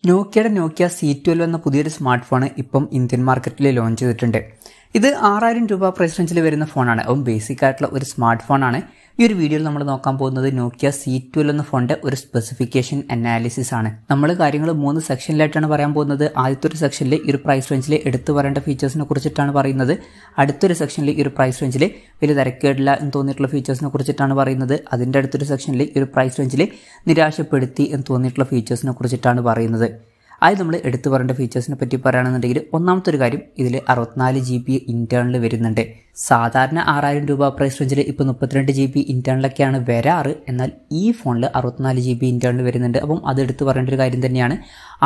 Nokia C12 എന്ന പുതിയൊരു smart phone ഇപ്പം ഇന്ത്യൻ മാർക്കറ്റിൽ ലോഞ്ച് ചെയ്തിട്ടുണ്ട്. ഇത് 6000 രൂപ പ്രൈസ് റേഞ്ചിൽ വരുന്ന ഫോണാണ്. അപ്പം ബേസിക് ആയിട്ടുള്ള ഒരു സ്മാർട്ട് ഫോണാണ്. ഈ ഒരു വീഡിയോയിൽ നമ്മൾ നോക്കാൻ പോകുന്നത് Nokia C12 എന്ന ഫോണിന്റെ ഒരു സ്പെസിഫിക്കേഷൻ അനാലിസിസ് ആണ്. നമ്മൾ കാര്യങ്ങൾ 3 സെക്ഷനിലായിട്ടാണ് പറയാൻ പോകുന്നത്. ആദ്യത്തെ ഒരു സെക്ഷനിൽ ഈ ഒരു പ്രൈസ് റേഞ്ചിൽ എടുത്തു പറയേണ്ട ഫീച്ചേഴ്സിനെ കുറിച്ചിട്ടാണ് പറയുന്നത്. അടുത്തൊരു സെക്ഷനിൽ ഈ ഒരു പ്രൈസ് റേഞ്ചിൽ വലിയ തിരക്കേടില്ല എന്ന് തോന്നിയിട്ടുള്ള ഫീച്ചേഴ്സിനെ കുറിച്ചിട്ടാണ് പറയുന്നത്. അതിൻ്റെ അടുത്തൊരു സെക്ഷനിൽ ഈ ഒരു പ്രൈസ് റേഞ്ചിൽ നിരാശപ്പെടുത്തി എന്ന് തോന്നിയിട്ടുള്ള ഫീച്ചേഴ്സിനെ കുറിച്ചിട്ടാണ് പറയുന്നത്. അത് നമ്മൾ എടുത്തു പറയേണ്ട ഫീച്ചേഴ്സിനെ പറ്റി പറയുകയാണെന്നുണ്ടെങ്കിൽ ഒന്നാമത്തെ ഒരു കാര്യം, ഇതിൽ 64 GB ഇന്റേണൽ വരുന്നുണ്ട്. സാധാരണ 6000 രൂപ പ്രൈസ് റേഞ്ചിൽ ഇപ്പോൾ 32 GB ഇന്റേണലൊക്കെയാണ് വരാറ്. എന്നാൽ ഈ ഫോണിൽ 64 GB ഇന്റേണൽ വരുന്നുണ്ട്. അപ്പം അത് എടുത്തു പറയേണ്ട ഒരു കാര്യം തന്നെയാണ്.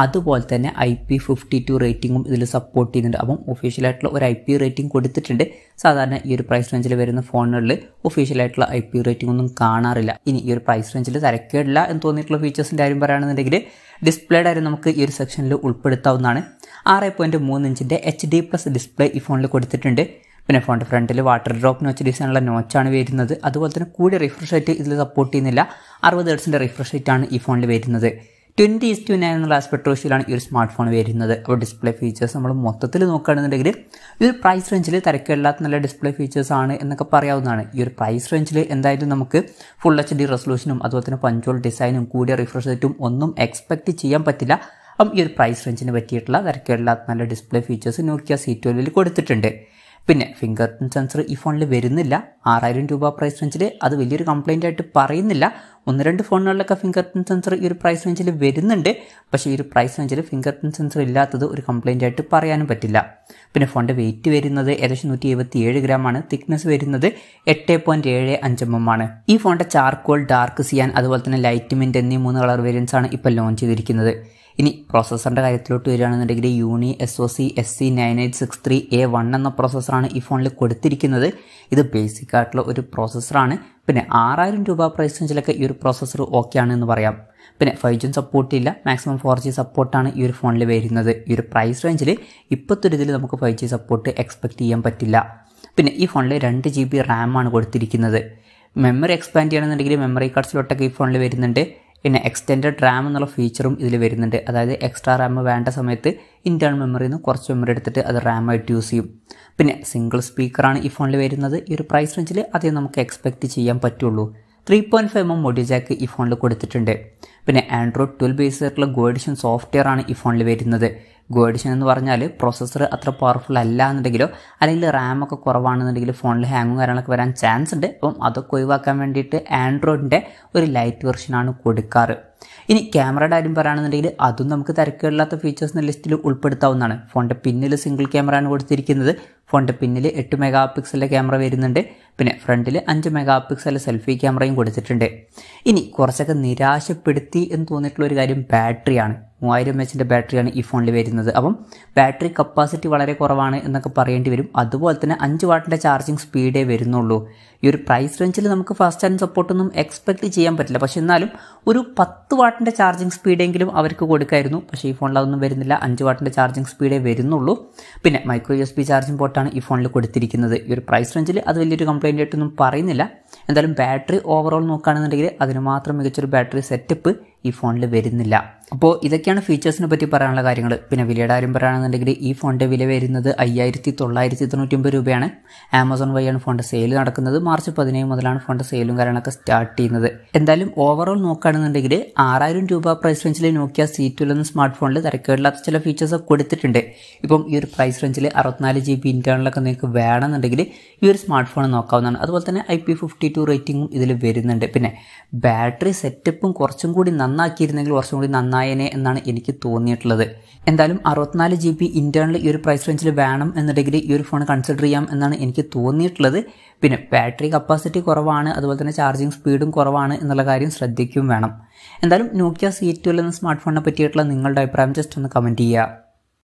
അതുപോലെ തന്നെ IP52 റേറ്റിംഗും ഇതിൽ സപ്പോർട്ട് ചെയ്യുന്നുണ്ട്. അപ്പം ഒഫീഷ്യലായിട്ടുള്ള ഒരു IP റേറ്റിംഗ് കൊടുത്തിട്ടുണ്ട്. സാധാരണ ഈ ഒരു പ്രൈസ് റേഞ്ചിൽ വരുന്ന ഫോണുകളിൽ ഒഫീഷ്യലായിട്ടുള്ള IP റേറ്റിംഗ് ഒന്നും കാണാറില്ല. ഇനി ഈ ഒരു പ്രൈസ് റേഞ്ചിൽ തിരക്കേടില്ല എന്ന് തോന്നിയിട്ടുള്ള ഫീച്ചേഴ്സിൻ്റെ കാര്യം പറയുകയാണെന്നുണ്ടെങ്കിൽ ഡിസ്പ്ലേയുടെ കാര്യം നമുക്ക് ഈ ഒരു സെക്ഷനിൽ ഉൾപ്പെടുത്താവുന്നതാണ്. 6.3 ഇഞ്ചിൻ്റെ HD+ ഡിസ്പ്ലേ ഈ ഫോണിൽ കൊടുത്തിട്ടുണ്ട്. പിന്നെ ഫോണിൻ്റെ ഫ്രണ്ടിൽ വാട്ടർ ഡ്രോപ്പിന് വെച്ച് ഡിസൈനുള്ള നോച്ചാണ് വരുന്നത്. അതുപോലെ തന്നെ കൂടിയ റിഫ്രഷ് റേറ്റ് ഇതിൽ സപ്പോർട്ട് ചെയ്യുന്നില്ല. 60 ഹെർട്സിൻ്റെ റിഫ്രഷ് റേറ്റ് ആണ് ഈ ഫോണിൽ വരുന്നത്. 20:9 എന്നുള്ള ആസ്പെക്ട് റേഷ്യോയിലാണ് ഈ ഒരു സ്മാർട്ട് ഫോൺ വരുന്നത്. അപ്പോൾ ഡിസ്പ്ലേ ഫീച്ചേഴ്സ് നമ്മൾ മൊത്തത്തിൽ നോക്കുകയാണെന്നുണ്ടെങ്കിൽ ഈ ഒരു പ്രൈസ് റേഞ്ചിൽ തിരക്കില്ലാത്ത നല്ല ഡിസ്പ്ലേ ഫീച്ചേഴ്സ് ആണ് എന്നൊക്കെ പറയാവുന്നതാണ്. ഈ ഒരു പ്രൈസ് റേഞ്ചിൽ എന്തായാലും നമുക്ക് ഫുൾ HD റെസൊല്യൂഷനും അതുപോലെ തന്നെ പഞ്ചോൾ ഡിസൈനും കൂടിയ റിഫ്രഷ് റേറ്റും ഒന്നും എക്സ്പെക്ട് ചെയ്യാൻ പറ്റില്ല. അപ്പം ഈ ഒരു പ്രൈസ് റേഞ്ചിന് പറ്റിയിട്ടുള്ള തിരക്കില്ലാത്ത നല്ല ഡിസ്പ്ലേ ഫീച്ചേഴ്സ് Nokia C12 കൊടുത്തിട്ടുണ്ട്. പിന്നെ ഫിംഗർ പ്രിന്റ് സെൻസർ ഈ ഫോണിൽ വരുന്നില്ല. 6000 രൂപ പ്രൈസ് റേഞ്ചിൽ അത് വലിയൊരു കംപ്ലൈൻ്റ് ആയിട്ട് പറയുന്നില്ല. 1-2 ഫോണുകളിലൊക്കെ ഫിംഗർ പ്രിന്റ് സെൻസർ ഈ ഒരു പ്രൈസ് റേഞ്ചിൽ വരുന്നുണ്ട്. പക്ഷേ ഈ ഒരു പ്രൈസ് റേഞ്ചിൽ ഫിംഗർ പ്രിന്റ് സെൻസർ ഇല്ലാത്തത് ഒരു കംപ്ലൈൻ്റ് ആയിട്ട് പറയാനും പറ്റില്ല. പിന്നെ ഫോണിൻ്റെ വെയിറ്റ് വരുന്നത് ഏകദേശം 177 ഗ്രാമാണ്. തിക്നെസ് വരുന്നത് 8.75 mm ആണ്. ഈ ഫോണിൻ്റെ ചാർക്കോൾ, ഡാർക്ക് സിയാൻ അതുപോലെ തന്നെ ലൈറ്റ് മിന്റ് എന്നീ 3 കളർ വേരിയൻസ് ആണ് ഇപ്പോൾ ലോഞ്ച് ചെയ്തിരിക്കുന്നത്. ഇനി പ്രോസസ്സറിൻ്റെ കാര്യത്തിലോട്ട് വരികയാണെന്നുണ്ടെങ്കിൽ unisoc SC9863A1 എന്ന പ്രോസസ്സറാണ് ഈ ഫോണിൽ കൊടുത്തിരിക്കുന്നത്. ഇത് ബേസിക് ആയിട്ടുള്ള ഒരു പ്രോസസ്സറാണ്. പിന്നെ 6000 രൂപ പ്രൈസ് റേഞ്ചിലൊക്കെ ഈ ഒരു പ്രോസസ്സർ ഓക്കെ ആണെന്ന് പറയാം. പിന്നെ 5G സപ്പോർട്ട് ഇല്ല. മാക്സിമം 4G സപ്പോർട്ടാണ് ഈ ഒരു ഫോണിൽ വരുന്നത്. ഈ ഒരു പ്രൈസ് റേഞ്ചിൽ ഇപ്പോഴത്തെ ഒരു ഇതിൽ നമുക്ക് 5G സപ്പോർട്ട് എക്സ്പെക്ട് ചെയ്യാൻ പറ്റില്ല. പിന്നെ ഈ ഫോണിൽ 2 GB റാമാണ് കൊടുത്തിരിക്കുന്നത്. മെമ്മറി എക്സ്പാൻഡ് ചെയ്യണമെന്നുണ്ടെങ്കിൽ മെമ്മറി കാർഡ് സ്ലോട്ടൊക്കെ ഈ ഫോണിൽ വരുന്നുണ്ട്. പിന്നെ എക്സ്റ്റെൻഡഡ് റാം എന്നുള്ള ഫീച്ചറും ഇതിൽ വരുന്നുണ്ട്. അതായത് എക്സ്ട്രാ റാം വേണ്ട സമയത്ത് ഇൻറ്റേർണൽ മെമ്മറിയിൽ നിന്ന് കുറച്ച് മെമ്മറി എടുത്തിട്ട് അത് റാമായിട്ട് യൂസ് ചെയ്യും. പിന്നെ സിംഗിൾ സ്പീക്കറാണ് ഈ ഫോണിൽ വരുന്നത്. ഈ ഒരു പ്രൈസ് റേഞ്ചിൽ അതേ നമുക്ക് എക്സ്പെക്റ്റ് ചെയ്യാൻ പറ്റുള്ളൂ. 3.5 mm ഓഡിയോ ജാക്ക് ഈ ഫോണിൽ കൊടുത്തിട്ടുണ്ട്. പിന്നെ Android 12 ബേസ് ആയിട്ടുള്ള Go Edition സോഫ്റ്റ്വെയർ ആണ് ഈ ഫോണിൽ വരുന്നത്. Go Edition എന്ന് പറഞ്ഞാൽ പ്രോസസ്സർ അത്ര പവർഫുൾ അല്ല എന്നുണ്ടെങ്കിലോ അല്ലെങ്കിൽ റാമൊക്കെ കുറവാണെന്നുണ്ടെങ്കിൽ ഫോണിൽ ഹാങ്ങും കാര്യങ്ങളൊക്കെ വരാൻ ചാൻസ് ഉണ്ട്. അപ്പം അതൊക്കെ ഒഴിവാക്കാൻ വേണ്ടിയിട്ട് ആൻഡ്രോയിഡിൻ്റെ ഒരു ലൈറ്റ് വെർഷനാണ് കൊടുക്കാറ്. ഇനി ക്യാമറയുടെ കാര്യം പറയുകയാണെന്നുണ്ടെങ്കിൽ അതും നമുക്ക് തിരക്കില്ലാത്ത ഫീച്ചേഴ്സിൻ്റെ ലിസ്റ്റിൽ ഉൾപ്പെടുത്താവുന്നതാണ്. ഫോണിൻ്റെ പിന്നിൽ സിംഗിൾ ക്യാമറയാണ് കൊടുത്തിരിക്കുന്നത്. ഫോണിൻ്റെ പിന്നിൽ 8 MP ക്യാമറ വരുന്നുണ്ട്. പിന്നെ ഫ്രണ്ടിൽ 5 MP സെൽഫി ക്യാമറയും കൊടുത്തിട്ടുണ്ട്. ഇനി കുറച്ചൊക്കെ നിരാശപ്പെടുത്തി എന്ന് തോന്നിയിട്ടുള്ള ഒരു കാര്യം ബാറ്ററിയാണ്. 3000 mAh ബാറ്ററിയാണ് ഈ ഫോണിൽ വരുന്നത്. അപ്പം ബാറ്ററി കപ്പാസിറ്റി വളരെ കുറവാണ് എന്നൊക്കെ പറയേണ്ടി വരും. അതുപോലെ തന്നെ 5 വാട്ടിൻ്റെ ചാർജിങ് സ്പീഡേ വരുന്നുള്ളൂ. ഈ ഒരു പ്രൈസ് റേഞ്ചിൽ നമുക്ക് ഫാസ്റ്റ് ചാർജിങ് സപ്പോർട്ടൊന്നും എക്സ്പെക്ട് ചെയ്യാൻ പറ്റില്ല. പക്ഷെ എന്നാലും ഒരു 10 വാട്ടിൻ്റെ ചാർജിങ് സ്പീഡെങ്കിലും അവർക്ക് കൊടുക്കായിരുന്നു. പക്ഷേ ഈ ഫോണിൽ അതൊന്നും വരുന്നില്ല. 5 വാട്ടിൻ്റെ ചാർജിങ് സ്പീഡേ വരുന്നുള്ളൂ. പിന്നെ മൈക്രോ USB ചാർജിങ് പോർട്ടാണ് ഈ ഫോണിൽ കൊടുത്തിരിക്കുന്നത്. ഈ ഒരു പ്രൈസ് റേഞ്ചിൽ അത് വലിയൊരു കംപ്ലൈൻ്റ് ആയിട്ടൊന്നും പറയുന്നില്ല. എന്തായാലും ബാറ്ററി ഓവറോൾ നോക്കുകയാണെന്നുണ്ടെങ്കിൽ അതിന് മാത്രം മികച്ചൊരു ബാറ്ററി സെറ്റപ്പ് ഈ ഫോണിൽ വരുന്നില്ല. അപ്പോൾ ഇതൊക്കെയാണ് ഫീച്ചേഴ്സിനെ പറ്റി പറയാനുള്ള കാര്യങ്ങൾ. പിന്നെ വിലയുടെ കാര്യം പറയുകയാണെന്നുണ്ടെങ്കിൽ ഈ ഫോണിൻ്റെ വില വരുന്നത് 5999 രൂപയാണ്. ആമസോൺ വഴിയാണ് ഫോണിൻ്റെ സെയിൽ നടക്കുന്നത്. മാർച്ച് 17 മുതലാണ് ഫോണിൻ്റെ സെയിലും കാര്യങ്ങളൊക്കെ സ്റ്റാർട്ട് ചെയ്യുന്നത്. എന്തായാലും ഓവറോൾ നോക്കുകയാണെന്നുണ്ടെങ്കിൽ 6000 രൂപ പ്രൈസ് റേഞ്ചിൽ Nokia C12 എന്ന സ്മാർട്ട് ഫോണിൽ തിരക്കേടില്ലാത്ത ചില ഫീച്ചേഴ്സ് കൊടുത്തിട്ടുണ്ട്. ഇപ്പം ഈ ഒരു പ്രൈസ് റേഞ്ചിൽ 64 GB ഇന്റേണലൊക്കെ നിങ്ങൾക്ക് വേണമെന്നുണ്ടെങ്കിൽ ഈ ഒരു സ്മാർട്ട് ഫോൺ നോക്കാവുന്നതാണ്. അതുപോലെ തന്നെ IP52 റേറ്റിംഗും ഇതിൽ വരുന്നുണ്ട്. പിന്നെ ബാറ്ററി സെറ്റപ്പും കുറച്ചും കൂടി നന്നാക്കിയിരുന്നെങ്കിൽ കുറച്ചും കൂടി നന്നായേനെ എന്നാണ് എനിക്ക് തോന്നിയിട്ടുള്ളത്. എന്തായാലും 64 GB ഇന്റേണൽ ഈ ഒരു പ്രൈസ് റേഞ്ചിൽ വേണം എന്നുണ്ടെങ്കിൽ ഈ ഒരു ഫോൺ കൺസിഡർ ചെയ്യാം എന്നാണ് എനിക്ക് തോന്നിയിട്ടുള്ളത്. പിന്നെ ബാറ്ററി കപ്പാസിറ്റി കുറവാണ്, അതുപോലെ തന്നെ ചാർജിങ് സ്പീഡും കുറവാണ് എന്നുള്ള കാര്യം ശ്രദ്ധിക്കുകയും വേണം. എന്തായാലും Nokia C12 എന്ന സ്മാർട്ട് ഫോണിനെ പറ്റിയിട്ടുള്ള നിങ്ങളുടെ അഭിപ്രായം ജസ്റ്റ് ഒന്ന് കമൻറ്റ് ചെയ്യുക.